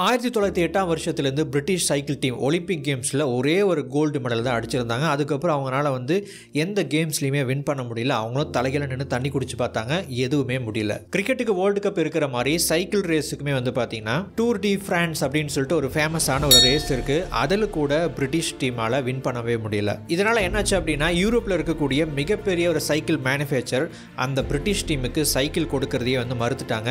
1908 வருஷத்துலேருந்து British cycle team Olympic கேம்ஸில் ஒரே ஒரு கோல்டு மெடல் தான் அடிச்சிருந்தாங்க. அதுக்கப்புறம் அவங்களால எந்த கேம்ஸ்லையுமே வின் பண்ண முடியல. அவங்களும் தலைகளை நின்று தண்ணி குடிச்சு பார்த்தாங்க, எதுவுமே முடியல. கிரிக்கெட்டுக்கு வேர்ல்டு கப் இருக்கிற மாதிரி சைக்கிள் ரேஸுக்குமே பார்த்தீங்கன்னா டூர் டி பிரான்ஸ் அப்படின்னு சொல்லிட்டு ஒரு ஃபேமஸான ஒரு ரேஸ் இருக்கு. அதில் கூட பிரிட்டிஷ் டீமால வின் பண்ணவே முடியல. இதனால என்னாச்சு அப்படின்னா யூரோப்பில் இருக்கக்கூடிய மிகப்பெரிய ஒரு சைக்கிள் மேனுஃபேக்சர் அந்த பிரிட்டிஷ் டீமுக்கு சைக்கிள் கொடுக்கறதையே மறுத்துட்டாங்க.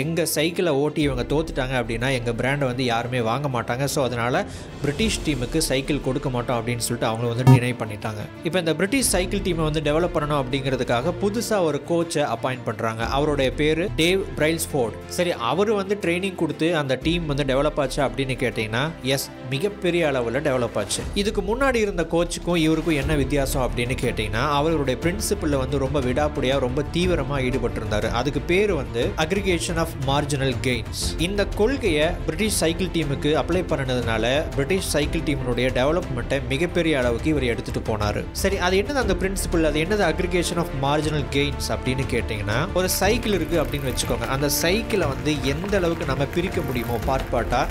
எங்க சைக்கிளை ஓட்டி இவங்க தோத்துட்டாங்க அப்படின்னா எங்க பிராண்டை யாருமே வாங்க மாட்டாங்க. ஸோ அதனால பிரிட்டிஷ் டீமுக்கு சைக்கிள் கொடுக்க மாட்டோம் அப்படின்னு சொல்லிட்டு அவங்க டினை பண்ணிட்டாங்க. இப்போ இந்த பிரிட்டிஷ் சைக்கிள் டீமை டெவலப் பண்ணணும் அப்படிங்கிறதுக்காக புதுசாக ஒரு கோச்சை அப்பாயிண்ட் பண்ணுறாங்க. அவருடைய பேர் டேவ் பிரைல்ஸ்ஃபோர்ட். சரி, அவர் ட்ரைனிங் கொடுத்து அந்த டீம் டெவலப் ஆச்சு அப்படின்னு கேட்டிங்கன்னா எஸ், மிகப்பெரிய அளவில் டெவலப் ஆச்சு. இதுக்கு முன்னாடி இருந்த கோச்சுக்கும் இவருக்கும் என்ன வித்தியாசம் அப்படின்னு கேட்டிங்கன்னா அவருடைய பிரின்சிபலில் ரொம்ப விடாப்புடியாக ரொம்ப தீவிரமாக ஈடுபட்டிருந்தார். அதுக்கு பேர் அக்ரிகேஷன் ஆஃப் மார்ஜினல் கெயின்ஸ். இந்த கொள்கையை பிரிட்டிஷ் சைக்கிள் டீமுக்கு அப்ளை பண்ணதுனால பிரிட்டிஷ் சைக்கிள் டீமினுடைய டெவலப்மெண்ட்டை மிகப்பெரிய அளவுக்கு இவர் எடுத்துட்டு போனார். சரி, அது என்னது அந்த பிரின்சிபல், அது என்னது அக்ரிகேஷன் ஆஃப் மார்ஜினல் கெயின்ஸ் அப்படின்னு கேட்டிங்கன்னா ஒரு சைக்கிள் இருக்குது அப்படின்னு வச்சுக்கோங்க. அந்த சைக்கிளை எந்த அளவுக்கு நம்ம பிரிக்க முடியுமோ பார்ட்டாக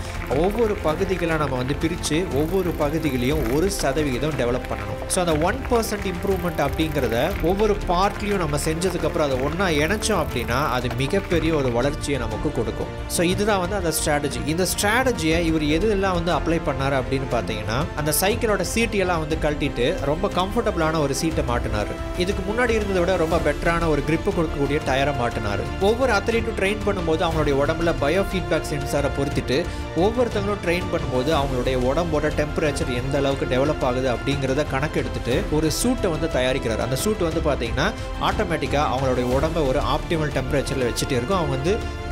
ஒவ்வொரு பகுதிகளாக நம்ம பிரித்து ஒவ்வொரு பகுதிகளையும் 1% டெவலப் பண்ணணும். ஸோ அந்த 1% இம்ப்ரூவ்மெண்ட் அப்படிங்கிறத ஒவ்வொரு பார்ட்லையும் நம்ம செஞ்சதுக்கப்புறம் அதை ஒன்றா இணைச்சோம் அப்படின்னா அது மிகப்பெரிய ஒரு வளர்ச்சியை நமக்கு கொடுக்கும். ஸோ இதுதான் அந்த ஸ்ட்ராட்டஜி. இந்த ஸ்ட்ராட்டஜியை இவர் எதெல்லாம் அப்ளை பண்ணார் அப்படின்னு பார்த்தீங்கன்னா அந்த சைக்கிளோட சீட்டையெல்லாம் கழட்டிட்டு ரொம்ப கம்ஃபர்டபுளான ஒரு சீட்டை மாட்டினார். இதுக்கு முன்னாடி இருந்ததை விட ரொம்ப பெட்டரான ஒரு கிரிப்பு கொடுக்கக்கூடிய டயரை மாட்டினார். ஒவ்வொரு அத்லீட்டும் ட்ரெயின் பண்ணும்போது அவங்களுடைய உடம்புல பயோ ஃபீட்பேக் சென்சாரை பொறுத்துட்டு ஒவ்வொருத்தங்களும் ட்ரெயின் பண்ணும்போது அவங்களுடைய உடம்போட டெம்பரேச்சர் எந்த அளவுக்கு டெவலப் ஆகுது அப்படிங்கிறத கணக்கு எடுத்துட்டு ஒரு சூட்டை தயாரிக்கிறார். அந்த சூட் பார்த்தீங்கன்னா ஆட்டோமேட்டிக்காக அவங்களுடைய உடம்பை ஒரு ஆப்டிமல் டெம்பரேச்சரில் வச்சுட்டு இருக்கும். அவங்க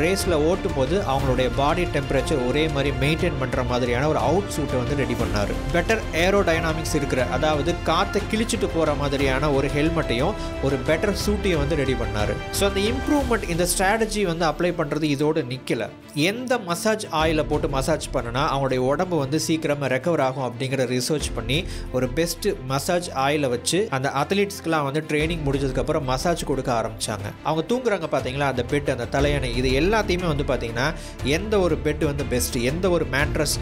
ரேஸில் ஓட்டும் போது அவங்களுடைய பாடி டெம்பரேச்சர் ஒரே மாதிரி மெயின்டைன் பண்ணுற மாதிரியான ஒரு அவுட் சூட்டை ரெடி பண்ணார். பெட்டர் ஏரோடைனாமிக்ஸ் இருக்கிற, அதாவது காற்றை கிழிச்சிட்டு போகிற மாதிரியான ஒரு ஹெல்மெட்டையும் ஒரு பெட்டர் சூட்டையும் ரெடி பண்ணார். ஸோ அந்த இம்ப்ரூவ்மெண்ட், இந்த ஸ்ட்ராட்டஜி அப்ளை பண்ணுறது இதோடு நிற்கல. எந்த மசாஜ் ஆயிலை போட்டு மசாஜ் பண்ணினா அவங்களுடைய உடம்பு சீக்கிரமாக ரெக்கவர் ஆகும் அப்படிங்கிற ரிசர்ச் பண்ணி ஒரு பெஸ்ட் மசாஜ் ஆயிலை வச்சு அந்த அத்லீட்ஸ்க்குலாம் ட்ரைனிங் முடிஞ்சதுக்கப்புறம் மசாஜ் கொடுக்க ஆரம்பித்தாங்க. அவங்க தூங்குறாங்க பார்த்தீங்களா, அந்த பெட், அந்த தலையணை, இது எல்லாத்தையுமே பார்த்தீங்கன்னா எந்த ஒரு பெட் பெஸ்ட், எந்த ஒரு மேட்ரஸ்,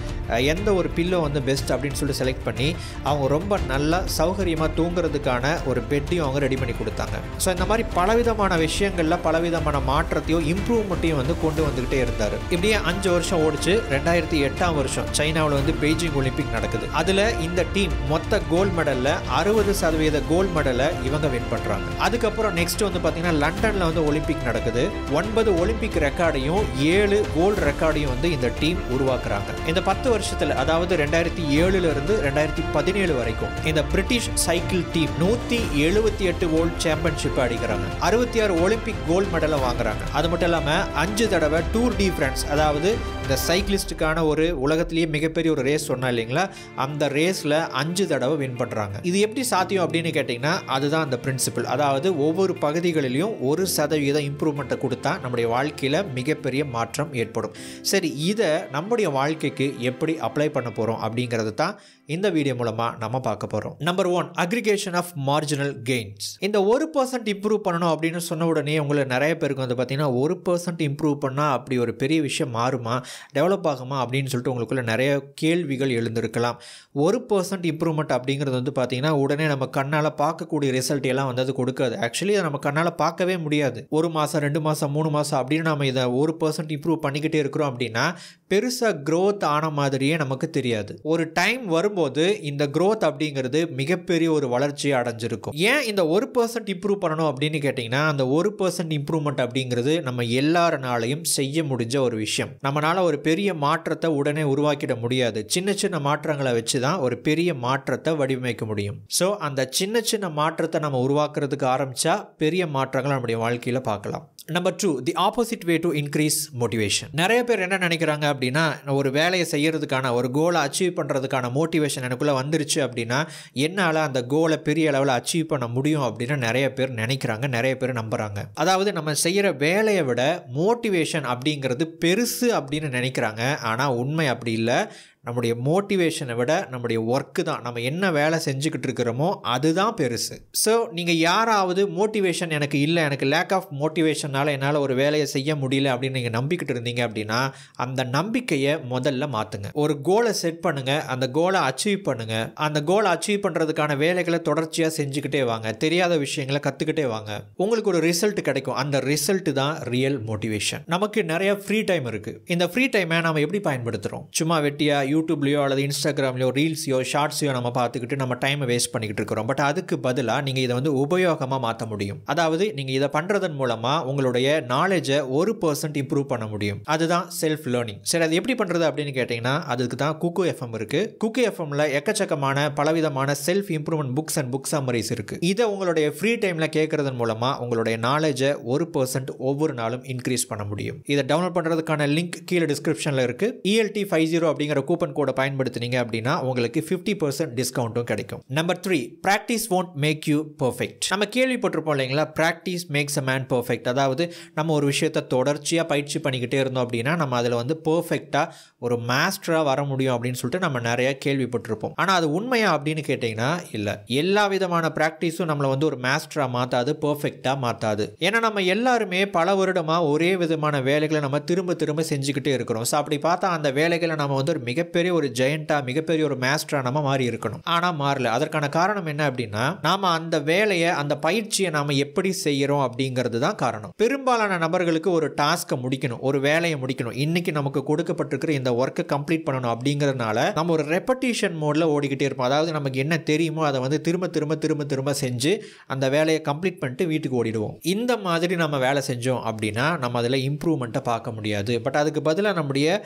எந்த ஒரு பில்லோ பெஸ்ட் அப்படின்னு சொல்லிட்டு செலக்ட் பண்ணி அவங்க ரொம்ப நல்லா சௌகரியமாக தூங்குறதுக்கான ஒரு பெட்டையும் அவங்க ரெடி பண்ணி கொடுத்தாங்க. ஸோ இந்த மாதிரி பலவிதமான விஷயங்களில் பலவிதமான மாற்றத்தையும் இம்ப்ரூவ்மெண்ட்டையும் கொண்டு வந்துக்கிட்டே இருந்தார். இப்படியே 5 வருஷம் ஓடிச்சு. 2008 வருஷம் சைனாவில் பெய்ஜிங் ஒலிம்பிக் நடக்குது. அதில் இந்த டீம் மொத்த கோல்டு மெடலில் 60% கோல்டு மெடலை இவங்க வின் பண்ணுறாங்க. அதுக்கப்புறம் நெக்ஸ்ட் பார்த்தீங்கன்னா லண்டனில் ஒலிம்பிக் நடக்குது. 9 ஒலிம்பிக் ரெக்கார்டையும் 7 கோல்டு ரெக்கார்டையும் இந்த டீம் உருவாக்குறாங்க. இந்த 10 வருஷத்துல, அதாவது 2007 இருந்து 2017 வரைக்கும் இந்த British cycle team 178 world championship அடிக்கிறாங்க. 66 ஒலிம்பிக் கோல்டு மெடலை வாங்குறாங்க. அது மட்டும் இல்லாம 5 தடவை டூர் டி பிரான்ஸ், அதாவது இந்த சைக்கிளிஸ்டுக்கான ஒரு உலகத்திலேயே மிகப்பெரிய ஒரு ரேஸ் சொன்னா இல்லைங்களா, அந்த ரேஸ்ல 5 தடவை வின் பண்றாங்க. இது எப்படி சாத்தியம் அப்படின்னு கேட்டீங்கன்னா அதுதான் அந்த பிரின்சிபல். அதாவது ஒவ்வொரு பகுதிகளிலும் 1% இம்ப்ரூவ்மெண்ட்டை கொடுத்தா நம்முடைய வாழ்க்கையில மிகப்பெரிய மாற்றம் ஏற்படும். சரி, இதை நம்முடைய வாழ்க்கைக்கு எப்படி அப்ளை பண்ண போகிறோம் அப்படிங்கிறது தான் இந்த வீடியோ மூலமாக நம்ம பார்க்க போகிறோம். Number 1, aggregation of marginal gains. இந்த 1% இம்ப்ரூவ் பண்ணணும் அப்படின்னு சொன்ன உடனே உங்களுக்கு நிறைய பேருக்கு பார்த்தீங்கன்னா 1% இம்ப்ரூவ் பண்ணால் அப்படி ஒரு பெரிய விஷயம் மாறுமா, டெவலப் ஆகுமா அப்படின்னு சொல்லிட்டு உங்களுக்குள்ள நிறைய கேள்விகள் எழுந்திருக்கலாம். 1% இம்ப்ரூவ்மெண்ட் அப்படிங்கிறது பார்த்தீங்கன்னா உடனே நம்ம கண்ணால் பார்க்கக்கூடிய ரிசல்ட் எல்லாம் அது கொடுக்காது. ஆக்சுவலி அதை நம்ம கண்ணால் பார்க்கவே முடியாது. 1 மாதம் 2 மாதம் 3 மாதம் அப்படின்னு நம்ம இதை 1% இம்ப்ரூவ் பண்ணிக்கிட்டே இருக்கிறோம் அப்படின்னா பெருசாக க்ரோத் ஆன மாதிரியே நமக்கு தெரியாது. ஒரு டைம் வரும்போது இந்த க்ரோத் அப்படிங்கிறது மிகப்பெரிய ஒரு வளர்ச்சியை அடைஞ்சிருக்கும். ஏன் இந்த 1% இம்ப்ரூவ் பண்ணணும் அப்படின்னு கேட்டிங்கன்னா அந்த 1% இம்ப்ரூவ்மெண்ட் அப்படிங்கிறது நம்ம எல்லாருனாலையும் செய்ய முடிஞ்ச ஒரு விஷயம். நம்மளால ஒரு பெரிய மாற்றத்தை உடனே உருவாக்கிட முடியாது. சின்ன சின்ன மாற்றங்களை வச்சு தான் ஒரு பெரிய மாற்றத்தை வடிவமைக்க முடியும். ஸோ அந்த சின்ன சின்ன மாற்றத்தை நம்ம உருவாக்குறதுக்கு ஆரம்பிச்சா பெரிய மாற்றங்களை நம்முடைய வாழ்க்கையில் பார்க்கலாம். Number 2, the opposite way to increase motivation. நிறைய பேர் என்ன நினைக்கிறாங்க அப்படின்னா ஒரு வேலையை செய்யறதுக்கான ஒரு கோலை அச்சீவ் பண்ணுறதுக்கான மோட்டிவேஷன் எனக்குள்ளே வந்துருச்சு அப்படின்னா என்னால் அந்த கோலை பெரிய அளவில் அச்சீவ் பண்ண முடியும் அப்படின்னு நிறைய பேர் நினைக்கிறாங்க, நிறைய பேர் நம்புகிறாங்க. அதாவது நம்ம செய்கிற வேலையை விட மோட்டிவேஷன் அப்படிங்கிறது பெருசு அப்படின்னு நினைக்கிறாங்க. ஆனால் உண்மை அப்படி இல்லை. நம்முடைய மோட்டிவேஷனை விட நம்முடைய ஒர்க்கு தான், நம்ம என்ன வேலை செஞ்சுக்கிட்டு இருக்கிறோமோ அதுதான் பெருசு. ஸோ நீங்கள் யாராவது மோட்டிவேஷன் எனக்கு இல்லை, எனக்கு லேக் ஆஃப் மோட்டிவேஷனால் என்னால் ஒரு வேலையை செய்ய முடியல அப்படின்னு நீங்கள் நம்பிக்கிட்டு இருந்தீங்க அப்படின்னா அந்த நம்பிக்கையை முதல்ல மாற்றுங்க. ஒரு கோலை செட் பண்ணுங்கள், அந்த கோலை அச்சீவ் பண்ணுங்கள். அந்த கோலை அச்சீவ் பண்ணுறதுக்கான வேலைகளை தொடர்ச்சியாக செஞ்சுக்கிட்டே வாங்க, தெரியாத விஷயங்களை கற்றுக்கிட்டே வாங்க. உங்களுக்கு ஒரு ரிசல்ட் கிடைக்கும். அந்த ரிசல்ட் தான் ரியல் மோட்டிவேஷன். நமக்கு நிறைய ஃப்ரீ டைம் இருக்குது. இந்த ஃப்ரீ டைமை நம்ம எப்படி பயன்படுத்துகிறோம்? சும்மா வெட்டியா யூடியூப்லையோ அல்லது இன்ஸ்டாகிராம்லையோ ரீல்ஸையோ ஷார்ட்ஸையோ நம்ம பார்த்துக்கிட்டு நம்ம டைமை வேஸ்ட் பண்ணிக்கிட்டு இருக்கிறோம். பட் அதுக்கு பதிலாக நீங்கள் இதை வந்து உபயோகமாக மாற்ற முடியும். அதாவது நீங்கள் இதை பண்ணுறதன் மூலமாக உங்களுடைய நாலேஜை 1% இம்ப்ரூவ் பண்ண முடியும். அதுதான் செல்ஃப் லேர்னிங். சரி, அது எப்படி பண்ணுறது அப்படின்னு கேட்டிங்கன்னா அதுக்கு தான் குக்கு எஃப்எம் இருக்குது. குக்கு எஃப்எம்ல எக்கச்சக்கமான பலவிதமான self improvement books and book summaries இருக்குது. இதை உங்களுடைய ஃப்ரீ டைமில் கேட்கறதன் மூலமாக உங்களுடைய நாலேஜை 1% ஒவ்வொரு நாளும் இன்க்ரீஸ் பண்ண முடியும். இதை டவுன்லோட் பண்ணுறதுக்கான லிங்க் கீழே டிஸ்கிரிப்ஷனில் இருக்குது. ELT50 அப்படிங்கிற கூப்பன் கோடை பயன்படுத்தினீங்க அப்படின்னா உங்களுக்கு 50% டிஸ்கவுண்ட்டும் கிடைக்கும். Number 3, practice won't make you perfect. நம்ம கேள்விப்பட்டிருப்போம் இல்லைங்களா, practice makes a man perfect. அதாவது நம்ம ஒரு விஷயத்தை தொடர்ச்சியாக பயிற்சி பண்ணிக்கிட்டே இருந்தோம் அப்படின்னா நம்ம அதில் வந்து பர்ஃபெக்டாக ஒரு மாஸ்டராக வர முடியும் அப்படின்னு சொல்லிட்டு நம்ம நிறைய கேள்விப்பட்டிருப்போம். ஆனால் அது உண்மையா அப்படின்னு கேட்டிங்கன்னா இல்லை. எல்லா விதமான ப்ராக்டிஸும் நம்மளை வந்து ஒரு மாஸ்டராக மாற்றாது, பர்ஃபெக்டாக மாற்றாது. ஏன்னா நம்ம எல்லாருமே பல வருடமாக ஒரே விதமான வேலைகளை நம்ம திரும்ப திரும்ப செஞ்சுக்கிட்டே இருக்கிறோம். ஸோ அப்படி பார்த்தா அந்த வேலைகளை நம்ம வந்து ஒரு மிகப்பெரிய ஒரு ஜெயண்டா, மிகப்பெரிய ஒரு மாஸ்டரா நம்ம மாறி இருக்கணும். ஆனால் மாறல. அதற்கான காரணம் என்ன அப்படின்னா நாம அந்த வேலையை, அந்த பயிற்சியை நாம எப்படி செய்யறோம் அப்படிங்கிறது தான் காரணம். பெரும்பாலான நபர்களுக்கு ஒரு டாஸ்க்கை முடிக்கணும், ஒரு வேலையை முடிக்கணும், இன்னைக்கு நமக்கு கொடுக்கப்பட்டிருக்கிற இந்த ஒர்க்கை கம்ப்ளீட் பண்ணணும் அப்படிங்கிறதுனால நம்ம ஒரு ரெப்படிஷன் மோட்ல ஓடிக்கிட்டே இருப்போம். அதாவது நமக்கு என்ன தெரியுமோ அதை வந்து திரும்ப திரும்ப திரும்ப திரும்ப செஞ்சு அந்த வேலையை கம்ப்ளீட் பண்ணிட்டு வீட்டுக்கு ஓடிடுவோம். இந்த மாதிரி நம்ம வேலை செஞ்சோம் அப்படின்னா நம்ம அதில் இம்ப்ரூவ்மெண்ட்டை பார்க்க முடியாது. பட் அதுக்கு பதிலாக நம்முடைய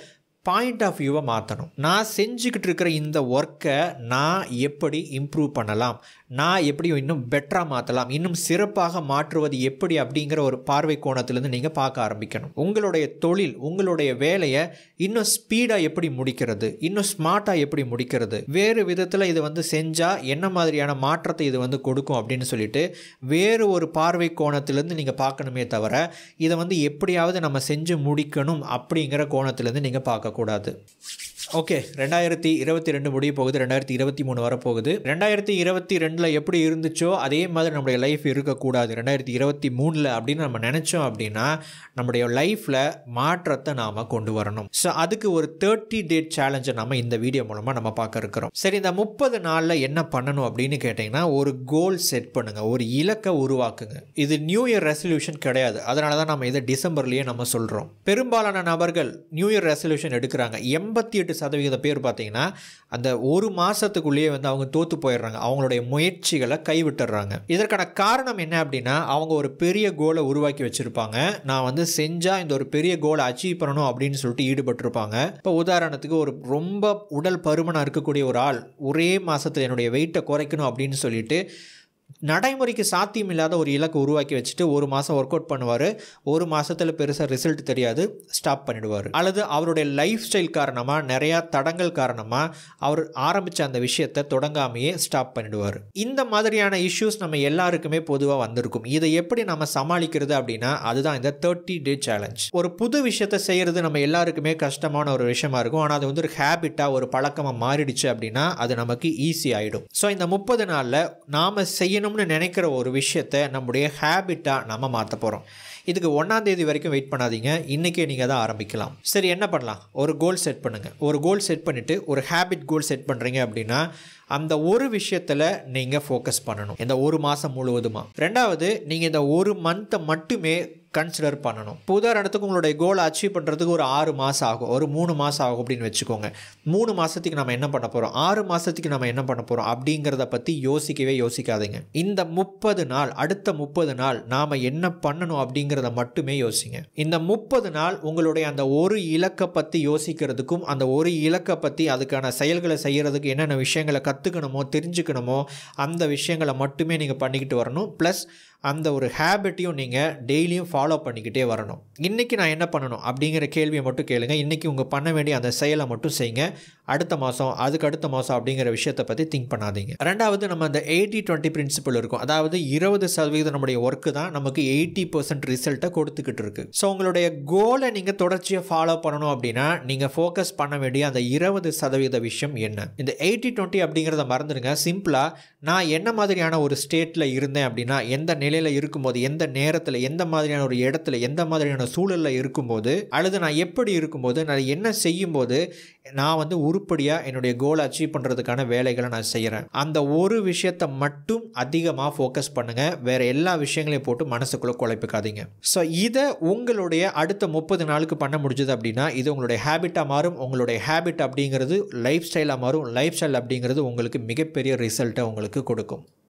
பாயிண்ட் ஆஃப் வியூவை மாற்றணும். நான் செஞ்சுக்கிட்டு இருக்கிற இந்த ஒர்க்கை நான் எப்படி இம்ப்ரூவ் பண்ணலாம், நான் எப்படி இன்னும் பெட்டராக மாற்றலாம், இன்னும் சிறப்பாக மாற்றுவது எப்படி அப்படிங்கிற ஒரு பார்வை கோணத்திலேருந்து நீங்கள் பார்க்க ஆரம்பிக்கணும். உங்களுடைய தொழில், உங்களுடைய வேலையை இன்னும் ஸ்பீடாக எப்படி முடிக்கிறது, இன்னும் ஸ்மார்ட்டாக எப்படி முடிக்கிறது, வேறு விதத்தில் இது வந்து செஞ்சால் என்ன மாதிரியான மாற்றத்தை இது வந்து கொடுக்கும் அப்படின்னு சொல்லிட்டு வேறு ஒரு பார்வை கோணத்திலேருந்து நீங்கள் பார்க்கணுமே தவிர இதை வந்து எப்படியாவது நம்ம செஞ்சு முடிக்கணும் அப்படிங்கிற கோணத்திலேருந்து நீங்கள் பார்க்க கூடாது. ஓகே, 2022 முடிய போகுது, 2023 வரப்போகுது. 2022 எப்படி இருந்துச்சோ அதே மாதிரி நம்முடைய லைஃப் இருக்கக்கூடாது 2023 அப்படின்னு நம்ம நினச்சோம் அப்படின்னா நம்முடைய லைஃப்பில் மாற்றத்தை நாம் கொண்டு வரணும். ஸோ அதுக்கு ஒரு 30 டே சேலஞ்சை நம்ம இந்த வீடியோ மூலமாக நம்ம பார்க்க இருக்கிறோம். சரி, இந்த 30 நாளில் என்ன பண்ணணும் அப்படின்னு கேட்டிங்கன்னா ஒரு கோல் செட் பண்ணுங்கள், ஒரு இலக்கை உருவாக்குங்க. இது நியூ இயர் ரெசல்யூஷன் கிடையாது, அதனால தான் நம்ம இதை டிசம்பர்லேயே நம்ம சொல்கிறோம். பெரும்பாலான நபர்கள் நியூ இயர் ரெசல்யூஷன் எடுக்கிறாங்க. 88% பேர் பார்த்தீங்கன்னா அந்த ஒரு மாதத்துக்குள்ளேயே வந்து அவங்க தோற்று போயிடுறாங்க, அவங்களுடைய முயற்சிகளை கைவிட்டுறாங்க. இதற்கான காரணம் என்ன அப்படின்னா அவங்க ஒரு பெரிய கோலை உருவாக்கி வச்சுருப்பாங்க. நான் வந்து செஞ்சால் இந்த ஒரு பெரிய கோலை அச்சீவ் பண்ணணும் அப்படின்னு சொல்லிட்டு ஈடுபட்டிருப்பாங்க. இப்போ உதாரணத்துக்கு ஒரு ரொம்ப உடல் பருமனாக இருக்கக்கூடிய ஒரு ஆள் ஒரே மாதத்தில் என்னுடைய வெயிட்டை குறைக்கணும் அப்படின்னு சொல்லிட்டு நடைமுறைக்கு சாத்தியம் இல்லாத ஒரு இலக்கை உருவாக்கி வச்சுட்டு ஒரு மாதம் ஒர்க் அவுட் பண்ணுவார். ஒரு மாதத்தில் பெருசாக ரிசல்ட் தெரியாது, ஸ்டாப் பண்ணிடுவார். அல்லது அவருடைய லைஃப் ஸ்டைல் காரணமாக, நிறையா தடங்கள் காரணமாக அவர் ஆரம்பித்த அந்த விஷயத்தை தொடங்காமையே ஸ்டாப் பண்ணிடுவார். இந்த மாதிரியான இஷ்யூஸ் நம்ம எல்லாருக்குமே பொதுவாக வந்திருக்கும். இதை எப்படி நம்ம சமாளிக்கிறது அப்படின்னா அதுதான் இந்த 30 டே சேலஞ்ச். ஒரு புது விஷயத்தை செய்கிறது நம்ம எல்லாருக்குமே கஷ்டமான ஒரு விஷயமா இருக்கும். ஆனால் அது வந்து ஒரு ஹேபிட்டாக, ஒரு பழக்கமாக மாறிடுச்சு அப்படின்னா அது நமக்கு ஈஸி ஆகிடும். ஸோ இந்த 30 நாளில் நாம் செய்யணும்னு நினைக்கிற ஒரு விஷயத்தை நம்முடைய ஹேபிட்டாக நம்ம மாற்ற போகிறோம். இதுக்கு 1ஆம் தேதி வரைக்கும் வெயிட் பண்ணாதீங்க, இன்றைக்கே நீங்கள் தான் ஆரம்பிக்கலாம். சரி, என்ன பண்ணலாம்? ஒரு கோல் செட் பண்ணுங்கள். ஒரு கோல் செட் பண்ணிவிட்டு ஒரு ஹேபிட் கோல் செட் பண்ணுறீங்க அப்படின்னா அந்த ஒரு விஷயத்தில் நீங்கள் ஃபோக்கஸ் பண்ணணும் இந்த ஒரு மாதம் முழுவதுமாக. ரெண்டாவது, நீங்கள் இந்த ஒரு மந்த்தை மட்டுமே கன்சிடர் பண்ணணும். இப்போ உதாரணத்துக்கு உங்களுடைய கோலை அச்சீவ் பண்ணுறதுக்கு ஒரு 6 மாதம் ஆகும், ஒரு 3 மாதம் ஆகும் அப்படின்னு வச்சுக்கோங்க. 3 மாதத்துக்கு நம்ம என்ன பண்ண போகிறோம், 6 மாதத்துக்கு நம்ம என்ன பண்ண போகிறோம் அப்படிங்கிறத பற்றி யோசிக்காதீங்க. இந்த 30 நாள், அடுத்த 30 நாள் நாம் என்ன பண்ணணும் அப்படிங்கிறத மட்டுமே யோசிங்க. இந்த 30 நாள் உங்களுடைய அந்த ஒரு இலக்கை பற்றி யோசிக்கிறதுக்கும் அந்த ஒரு இலக்கை பற்றி அதுக்கான செயல்களை செய்கிறதுக்கு என்னென்ன விஷயங்களை கற்றுக்கணுமோ, தெரிஞ்சுக்கணுமோ அந்த விஷயங்களை மட்டுமே நீங்கள் பண்ணிக்கிட்டு வரணும். ப்ளஸ் அந்த ஒரு ஹேபிட்டையும் நீங்கள் டெய்லியும் ஃபாலோ பண்ணிக்கிட்டே வரணும். இன்றைக்கி நான் என்ன பண்ணணும் அப்படிங்கிற கேள்வியை மட்டும் கேளுங்க. இன்றைக்கி உங்கள் பண்ண வேண்டிய அந்த செயலை மட்டும் செய்யுங்க. அடுத்த மாதம், அதுக்கு அடுத்த மாதம் அப்படிங்கிற விஷயத்தை பற்றி திங்க் பண்ணாதீங்க. ரெண்டாவது, நம்ம அந்த 80-20 பிரின்சிபல் இருக்கும். அதாவது 20% நம்முடைய ஒர்க்கு தான் நமக்கு 80% ரிசல்ட்டை கொடுத்துக்கிட்டு இருக்கு. ஸோ உங்களுடைய கோலை நீங்கள் தொடர்ச்சியாக ஃபாலோ பண்ணணும் அப்படின்னா நீங்கள் ஃபோக்கஸ் பண்ண வேண்டிய அந்த 20% விஷயம் என்ன? இந்த 80-20 அப்படிங்கிறத மறந்துடுங்க. சிம்பிளாக நான் என்ன மாதிரியான ஒரு ஸ்டேட்டில் இருந்தேன் அப்படின்னா, எந்த நிலையில் இருக்கும்போது, எந்த நேரத்தில், எந்த மாதிரியான ஒரு இடத்துல, எந்த மாதிரியான சூழலில் இருக்கும்போது, அல்லது நான் எப்படி இருக்கும்போது, நான் என்ன செய்யும்போது நான் வந்து உருப்படியாக என்னுடைய கோலை அச்சீவ் பண்ணுறதுக்கான வேலைகளை நான் செய்கிறேன். அந்த ஒரு விஷயத்தை மட்டும் அதிகமாக ஃபோக்கஸ் பண்ணுங்கள். வேறு எல்லா விஷயங்களையும் போட்டு மனசுக்குள்ளே குழப்பிக்காதீங்க. ஸோ இதை உங்களுடைய அடுத்த 30 நாளுக்கு பண்ண முடிஞ்சது அப்படின்னா இது உங்களுடைய ஹேபிட்டாக மாறும். உங்களுடைய ஹேபிட் அப்படிங்கிறது லைஃப் ஸ்டைலாக மாறும். லைஃப் ஸ்டைல் அப்படிங்கிறது உங்களுக்கு மிகப்பெரிய ரிசல்ட்டை உங்களுக்கு கொடுக்கும்.